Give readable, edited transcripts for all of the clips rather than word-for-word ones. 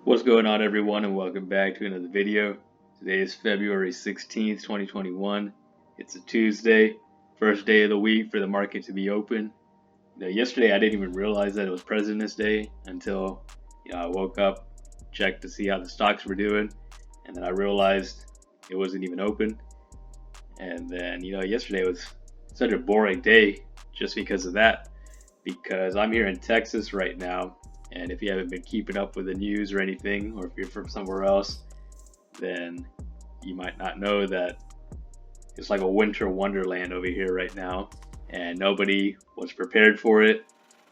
What's going on, everyone, and welcome back to another video. Today is February 16th, 2021. It's a Tuesday, first day of the week for the market to be open. Yesterday I didn't even realize that it was President's Day until I woke up, checked to see how the stocks were doing, and then I realized it wasn't even open. And then yesterday was such a boring day just because of that, because I'm here in Texas right now. And if you haven't been keeping up with the news or anything, or if you're from somewhere else, then you might not know that it's like a winter wonderland over here right now, and nobody was prepared for it.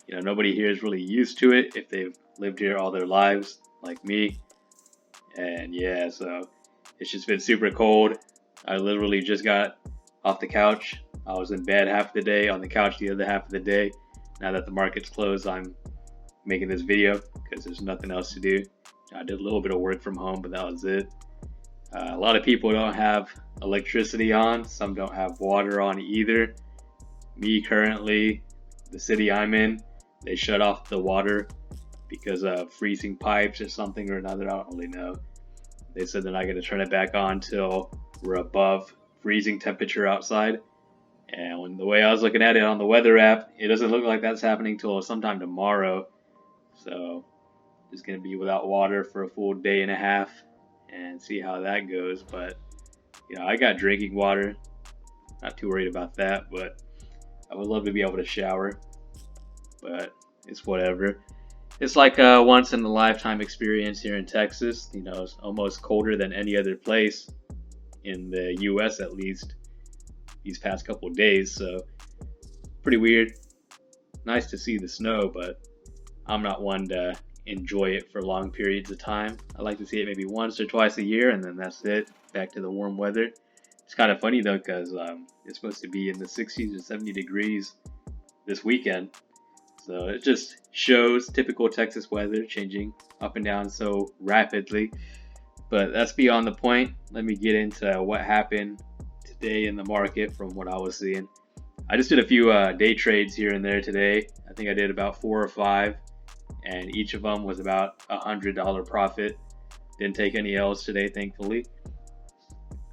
Nobody here is really used to it if they've lived here all their lives, like me. And yeah, so it's just been super cold. I literally just got off the couch. I was in bed half the day, on the couch the other half of the day. Now that the market's closed, I'm making this video because there's nothing else to do. I did a little bit of work from home, but that was it. A lot of people don't have electricity on. Some don't have water on either. Me currently, the city I'm in, they shut off the water because of freezing pipes or something or another. I don't really know. They said they're not going to turn it back on till we're above freezing temperature outside. And the way I was looking at it on the weather app, it doesn't look like that's happening till sometime tomorrow. So just going to be without water for a full day and a half and see how that goes. But I got drinking water, not too worried about that, but I would love to be able to shower, but it's whatever. It's like a once in a lifetime experience here in Texas. It's almost colder than any other place in the US, at least these past couple of days. So pretty weird. Nice to see the snow, but I'm not one to enjoy it for long periods of time. I like to see it maybe once or twice a year, and then that's it. Back to the warm weather. It's kind of funny though, because it's supposed to be in the 60s or 70 degrees this weekend. So it just shows typical Texas weather changing up and down so rapidly. But that's beyond the point. Let me get into what happened today in the market from what I was seeing. I just did a few day trades here and there today. I think I did about 4 or 5. And each of them was about $100 profit. Didn't take any L's today, thankfully.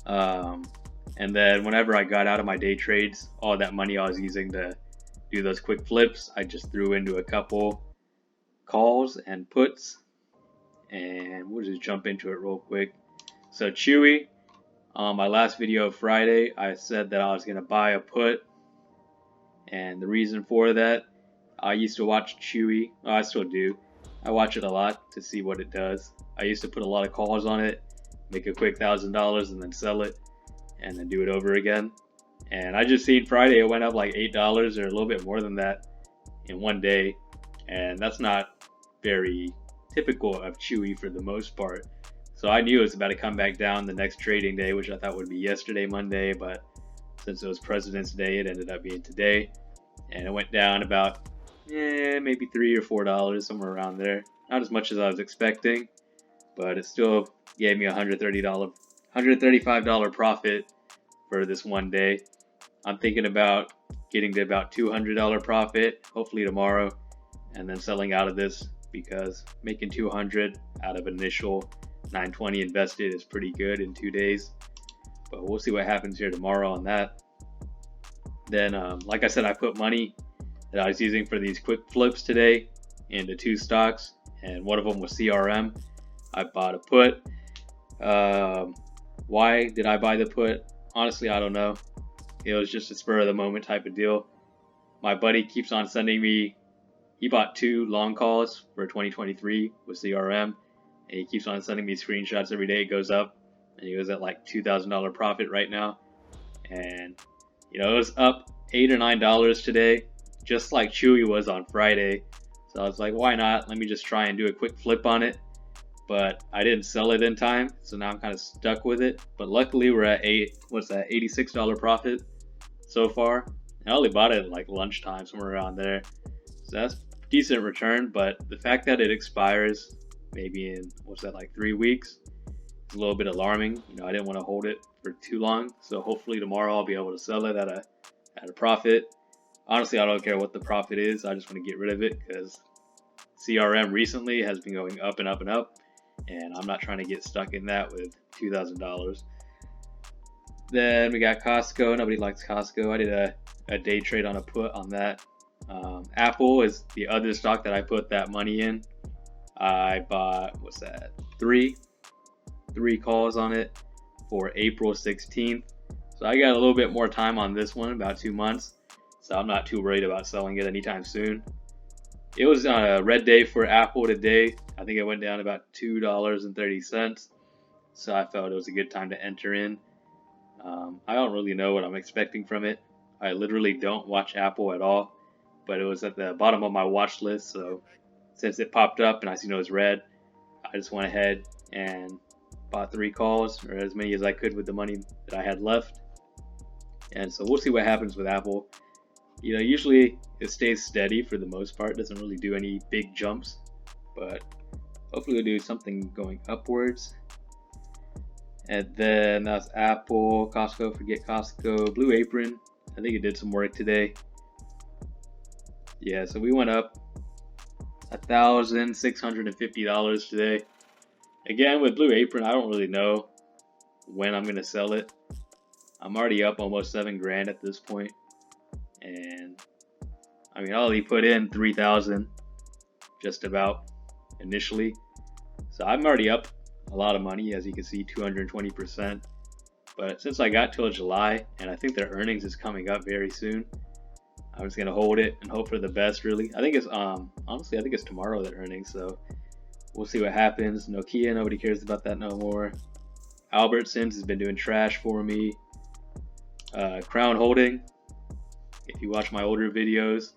And then whenever I got out of my day trades, all that money I was using to do those quick flips, I just threw into a couple calls and puts. And we'll just jump into it real quick. So Chewy, on my last video Friday, I said that I was going to buy a put. And the reason for that, I used to watch Chewy. Oh, I still do. I watch it a lot to see what it does. I used to put a lot of calls on it, make a quick $1,000 and then sell it, and then do it over again. And I just seen Friday it went up like $8 or a little bit more than that in one day. And that's not very typical of Chewy for the most part. So I knew it was about to come back down the next trading day, which I thought would be yesterday, Monday. But since it was President's Day, it ended up being today. And it went down about maybe $3 or $4, somewhere around there. Not as much as I was expecting, but it still gave me $135 profit for this one day. I'm thinking about getting to about $200 profit, hopefully tomorrow, and then selling out of this because making $200 out of initial $920 invested is pretty good in 2 days. But we'll see what happens here tomorrow on that. Then, like I said, I put money that I was using for these quick flips today into 2 stocks, and one of them was CRM. I bought a put. Why did I buy the put? Honestly, I don't know. It was just a spur of the moment type of deal. My buddy keeps on sending me, he bought 2 long calls for 2023 with CRM, and he keeps on sending me screenshots every day. It goes up, and he was at like $2,000 profit right now. And it was up $8 or $9 today, just like Chewy was on Friday. So I was like, why not? Let me just try and do a quick flip on it. But I didn't sell it in time, so now I'm kind of stuck with it. But luckily we're at $86 profit so far. I only bought it at like lunchtime, somewhere around there. So that's a decent return, but the fact that it expires maybe in, like 3 weeks, is a little bit alarming. I didn't want to hold it for too long, so hopefully tomorrow I'll be able to sell it at a profit. Honestly, I don't care what the profit is. I just want to get rid of it because CRM recently has been going up and up and up. and I'm not trying to get stuck in that with $2,000. Then we got Costco. Nobody likes Costco. I did a day trade on a put on that. Apple is the other stock that I put that money in. I bought, what's that, three calls on it for April 16th. So I got a little bit more time on this one, about 2 months. So I'm not too worried about selling it anytime soon. It was on a red day for Apple today. I think it went down about $2.30. So I felt it was a good time to enter in. I don't really know what I'm expecting from it. I literally don't watch Apple at all, but it was at the bottom of my watch list. So since it popped up and I seen it was red, I just went ahead and bought 3 calls, or as many as I could with the money that I had left. And so we'll see what happens with Apple. You know, usually it stays steady for the most part. It doesn't really do any big jumps, but hopefully we'll do something going upwards. And then that's Apple, Costco, forget Costco, Blue Apron. I think it did some work today. Yeah, so we went up $1,650 today. Again, with Blue Apron, I don't really know when I'm gonna sell it. I'm already up almost $7,000 at this point, and I mean, I only put in 3,000 just about initially, so I'm already up a lot of money, as you can see, 220%. But since I got till July, and I think their earnings is coming up very soon, I'm just gonna hold it and hope for the best. Really, I think it's honestly, I think it's tomorrow that earnings, so we'll see what happens. Nokia, nobody cares about that no more. Albertsons has been doing trash for me. Crown Holding, if you watch my older videos,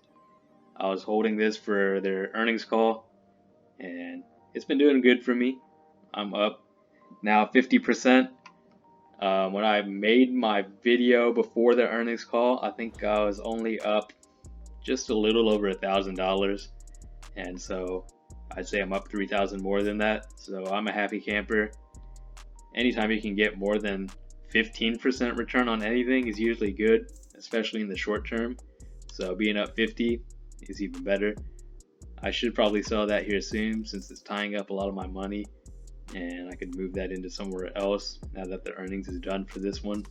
I was holding this for their earnings call, and it's been doing good for me. I'm up now 50%. When I made my video before the earnings call, I think I was only up just a little over $1,000, and so I'd say I'm up 3,000 more than that. So I'm a happy camper. Anytime you can get more than 15% return on anything is usually good, especially in the short term. So being up 50 is even better. I should probably sell that here soon, since it's tying up a lot of my money, and I could move that into somewhere else now that the earnings is done for this one.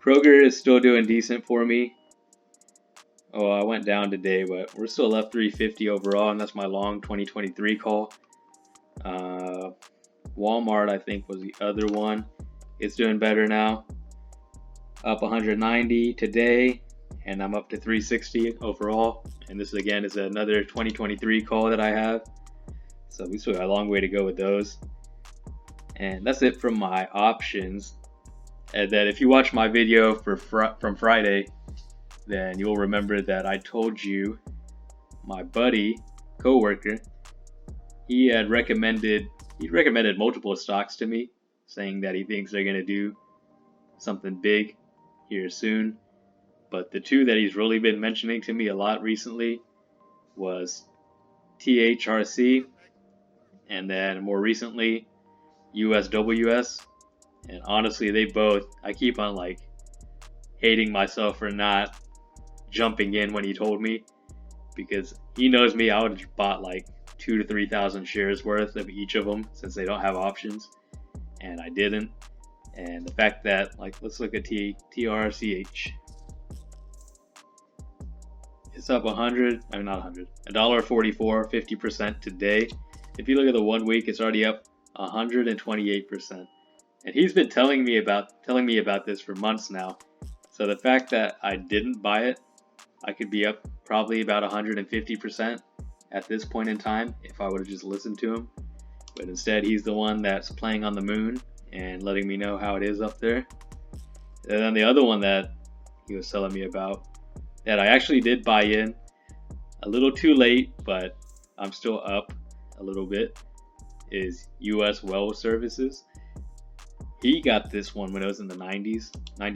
Kroger is still doing decent for me. Oh, I went down today, but we're still up 350 overall, and that's my long 2023 call. Walmart, I think, was the other one. It's doing better now. Up 190 today, and I'm up to 360 overall. And this again is another 2023 call that I have. So we still got a long way to go with those. And that's it from my options. And then if you watch my video from Friday, then you'll remember that I told you my buddy, coworker, he recommended multiple stocks to me, saying that he thinks they're going to do something big here soon. But the two that he's really been mentioning to me a lot recently was THRC, and then more recently USWS. And honestly, they both, I keep on like hating myself for not jumping in when he told me, because he knows me. I would have bought like 2,000 to 3,000 shares worth of each of them, since they don't have options, and I didn't. And the fact that, like, let's look at TRCH. It's up $1.44, 50% today. If you look at the 1 week, it's already up 128%. And he's been telling me about this for months now. So the fact that I didn't buy it, I could be up probably about 150% at this point in time if I would have just listened to him. But instead, he's the one that's playing on the moon and letting me know how it is up there. And then the other one that he was telling me about, that I actually did buy in a little too late, but I'm still up a little bit, is USWS Services. He got this one when it was in the 90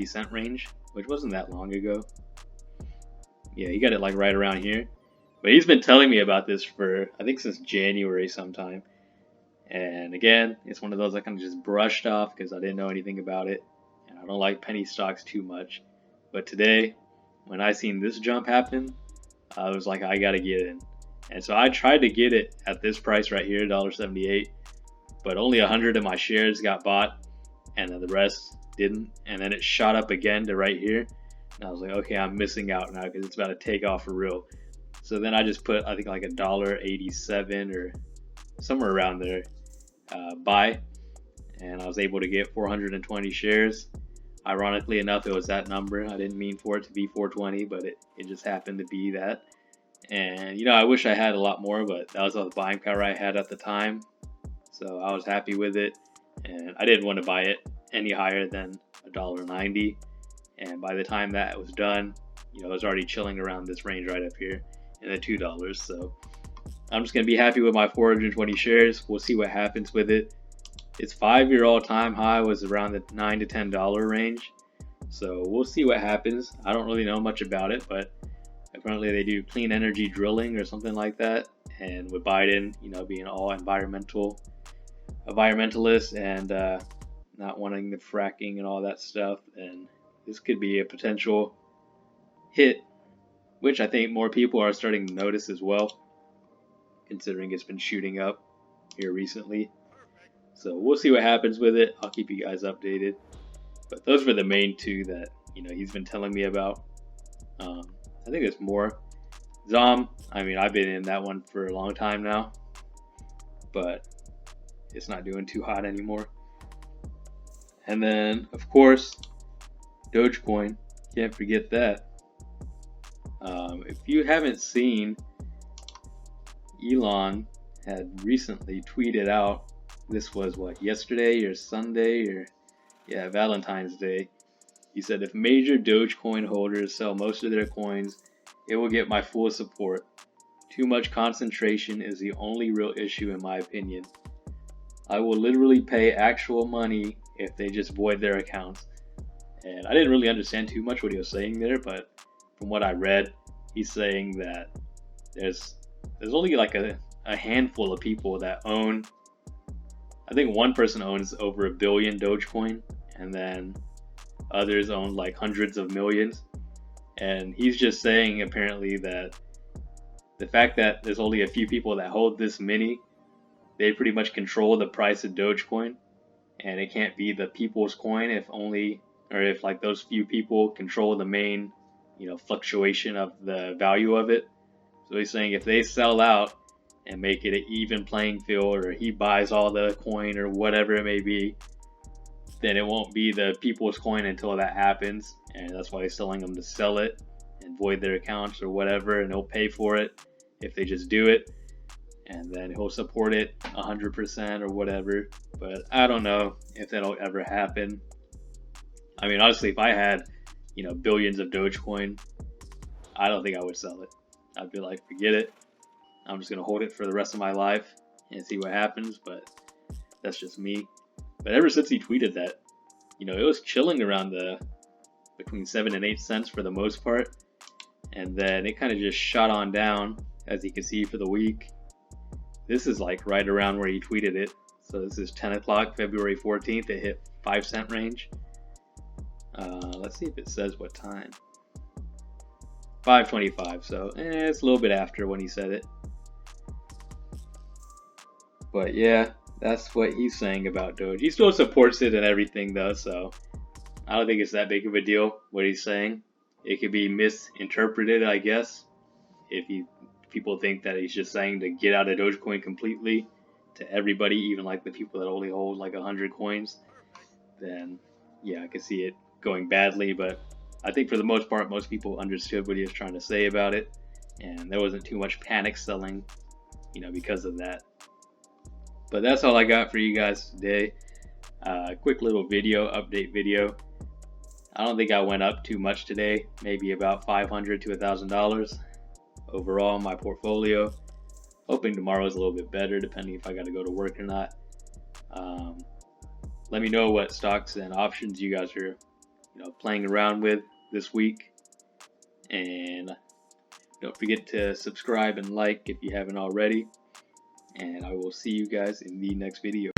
cent range, which wasn't that long ago. Yeah, he got it like right around here. But he's been telling me about this for, I think, since January sometime. And again, it's one of those I kind of just brushed off because I didn't know anything about it. And I don't like penny stocks too much. But today, when I seen this jump happen, I was like, I gotta get in. And so I tried to get it at this price right here, $1.78. but only 100 of my shares got bought, and then the rest didn't. And then it shot up again to right here, and I was like, okay, I'm missing out now because it's about to take off for real. So then I just put, I think, like $1.87 or somewhere around there buy, and I was able to get 420 shares. Ironically enough, it was that number. I didn't mean for it to be 420, but it just happened to be that. And, you know, I wish I had a lot more, but that was all the buying power I had at the time. So I was happy with it. And I didn't want to buy it any higher than $1.90. And by the time that was done, you know, it was already chilling around this range right up here in the $2. So I'm just going to be happy with my 420 shares. We'll see what happens with it. Its 5-year all-time high was around the $9 to $10 range. So we'll see what happens. I don't really know much about it, but apparently they do clean energy drilling or something like that. And with Biden, you know, being all environmentalist and not wanting the fracking and all that stuff, and this could be a potential hit, which I think more people are starting to notice as well, considering it's been shooting up here recently. So we'll see what happens with it. I'll keep you guys updated. But those were the main two that, you know, he's been telling me about. I think there's more. Zom, I mean, I've been in that one for a long time now, but it's not doing too hot anymore. And then, of course, DogeCoin. Can't forget that. If you haven't seen, Elon had recently tweeted out, this was what, yesterday or Sunday or yeah, Valentine's Day. He said, if major Dogecoin holders sell most of their coins, it will get my full support. Too much concentration is the only real issue in my opinion. I will literally pay actual money if they just void their accounts. And I didn't really understand too much what he was saying there, but from what I read, he's saying that there's only like a handful of people that own, I think one person owns over 1 billion Dogecoin, and then others own like hundreds of millions. And he's just saying apparently that the fact that there's only a few people that hold this many, they pretty much control the price of Dogecoin, and it can't be the people's coin if like those few people control the main, you know, fluctuation of the value of it. So he's saying if they sell out and make it an even playing field, or he buys all the coin or whatever it may be, then it won't be the people's coin until that happens. And that's why he's telling them to sell it and void their accounts or whatever, and he'll pay for it if they just do it. And then he'll support it 100% or whatever. But I don't know if that'll ever happen. I mean, honestly, if I had, you know, billions of Dogecoin, I don't think I would sell it. I'd be like, forget it. I'm just going to hold it for the rest of my life and see what happens. But that's just me. But ever since he tweeted that, you know, it was chilling around between 7 and 8 cents for the most part. And then it kind of just shot on down, as you can see, for the week. This is like right around where he tweeted it. So this is 10 o'clock, February 14th. It hit 5-cent range. Let's see if it says what time. 5:25. So it's a little bit after when he said it. But yeah, that's what he's saying about Doge. He still supports it and everything though, so I don't think it's that big of a deal what he's saying. It could be misinterpreted, I guess, if people think that he's just saying to get out of Dogecoin completely to everybody, even like the people that only hold like 100 coins, then yeah, I could see it going badly. But I think for the most part, most people understood what he was trying to say about it, and there wasn't too much panic selling, you know, because of that. But that's all I got for you guys today. Quick little update video. I don't think I went up too much today, maybe about $500 to $1,000 overall in my portfolio. Hoping tomorrow is a little bit better, depending if I got to go to work or not. Let me know what stocks and options you guys are, you know, playing around with this week. And don't forget to subscribe and like if you haven't already. And I will see you guys in the next video.